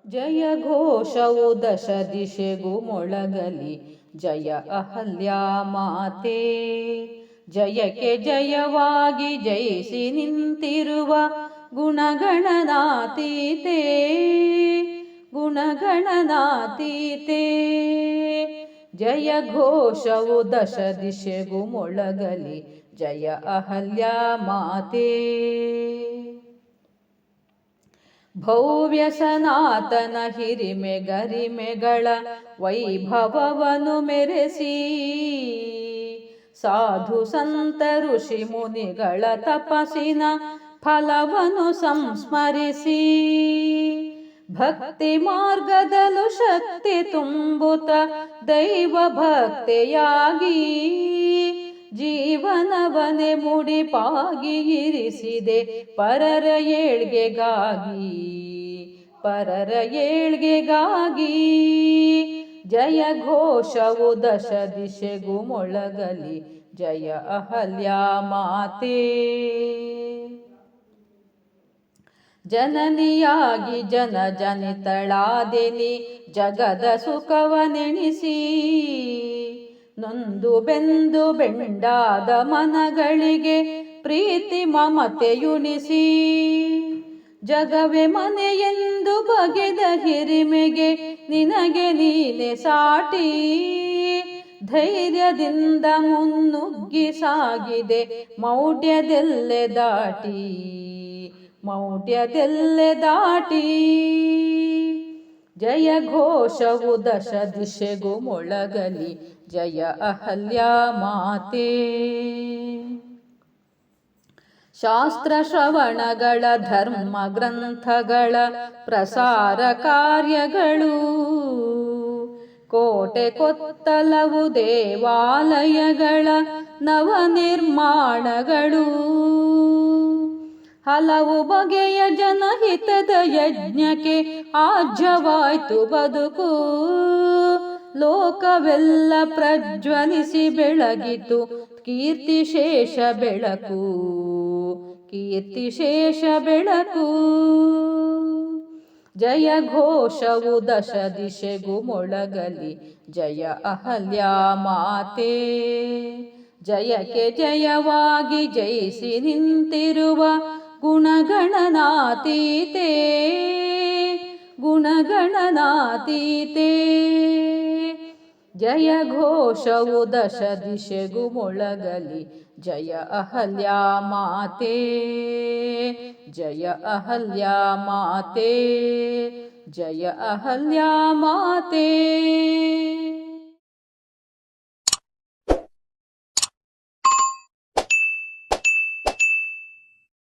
ಜಯ ಘೋಷವು ದಶ ದಿಶೆಗೂ ಮೊಳಗಲಿ, ಜಯ ಅಹಲ್ಯಾ ಮಾತೆ. ಜಯಕ್ಕೆ ಜಯವಾಗಿ ಜಯಿಸಿ ನಿಂತಿರುವ ಗುಣಗಣನಾತೀತೆ, ಗುಣಗಣನಾತೀತೆ. ಜಯ ಘೋಷವು ದಶ ದಿಶೆಗೂ ಮೊಳಗಲಿ, ಜಯ ಅಹಲ್ಯಾ ಮಾತೆ. ಭವ್ಯ ಸನಾತನ ಹಿರಿಮೆ ಗರಿಮೆಗಳ ವೈಭವವನ್ನು ಮೆರೆಸಿ, ಸಾಧು ಸಂತ ಋಷಿ ಮುನಿಗಳ ತಪಸ್ಸಿನ ಫಲವನ್ನು ಸಂಸ್ಮರಿಸಿ, ಭಕ್ತಿ ಮಾರ್ಗದಲ್ಲೂ ಶಕ್ತಿ ತುಂಬುತ್ತ ದೈವ ಭಕ್ತೆಯಾಗಿ, ಜೀವನವನೆ ಮುಡಿಪಾಗಿ ಇರಿಸಿದೆ ಪರರ ಏಳ್ಗೆಗಾಗಿ, ಪರರ ಏಳ್ಗೆಗಾಗಿ. ಜಯ ಘೋಷವು ದಶ ದಿಶೆಗೂ ಮೊಳಗಲಿ, ಜಯ ಅಹಲ್ಯಾ ಮಾತೆ. ಜನನಿಯಾಗಿ ಜನ ಜನಿತಳಾದೆನಿ ಜಗದ ಸುಖವನೆಣಿಸಿ, ನೊಂದು ಬೆಂದು ಬೆಂಡಾದ ಮನಗಳಿಗೆ ಪ್ರೀತಿ ಮಮತೆಯುಣಿಸಿ, ಜಗವೇ ಮನೆಯೆಂದು ಬಗೆದ ಹಿರಿಮೆಗೆ ನಿನಗೆ ನೀನೆ ಸಾಟಿ, ಧೈರ್ಯದಿಂದ ಮುನ್ನುಗ್ಗಿ ಸಾಗಿದೆ ಮೌಢ್ಯದೆಲ್ಲೆ ದಾಟಿ, ಮೌಢ್ಯದೆಲ್ಲೆ ದಾಟಿ. ಜಯ ಘೋಷವು ದಶ ದಿಶೆಗೂ ಮೊಳಗಲಿ, ಜಯ ಅಹಲ್ಯಾ ಮಾತೆ. ಶಾಸ್ತ್ರ ಶ್ರವಣಗಳ ಧರ್ಮ ಗ್ರಂಥಗಳ ಪ್ರಸಾರ ಕಾರ್ಯಗಳು, ಕೋಟೆ ಕೊತ್ತಲವು ದೇವಾಲಯಗಳ ನವನಿರ್ಮಾಣಗಳು, ಹಲವು ಬಗೆಯ ಜನಹಿತದ ಯಜ್ಞಕ್ಕೆ ಆಜ್ಯವಾಯ್ತು ಬದುಕು, ಲೋಕವೆಲ್ಲ ಪ್ರಜ್ವಲಿಸಿ ಬೆಳಗಿತು ಕೀರ್ತಿಶೇಷ ಬೆಳಕು, ಕೀರ್ತಿಶೇಷ ಬೆಳಕು. ಜಯ ಘೋಷವು ದಶ ದಿಶೆಗೂ ಮೊಳಗಲಿ, ಜಯ ಅಹಲ್ಯಾ ಮಾತೆ. ಜಯಕ್ಕೆ ಜಯವಾಗಿ ಜಯಿಸಿ ನಿಂತಿರುವ ಗುಣಗಣನಾತೀತೆ, ಗುಣಗಣನಾತೀತೆ. ಜಯ ಘೋಷವು ದಶ ದಿಶೆಗೂ ಮೊಳಗಲಿ, ಜಯ ಅಹಲ್ಯಾ ಮಾತೆ, ಜಯ ಅಹಲ್ಯಾ ಮಾತೆ, ಜಯ ಅಹಲ್ಯಾ ಮಾತೆ.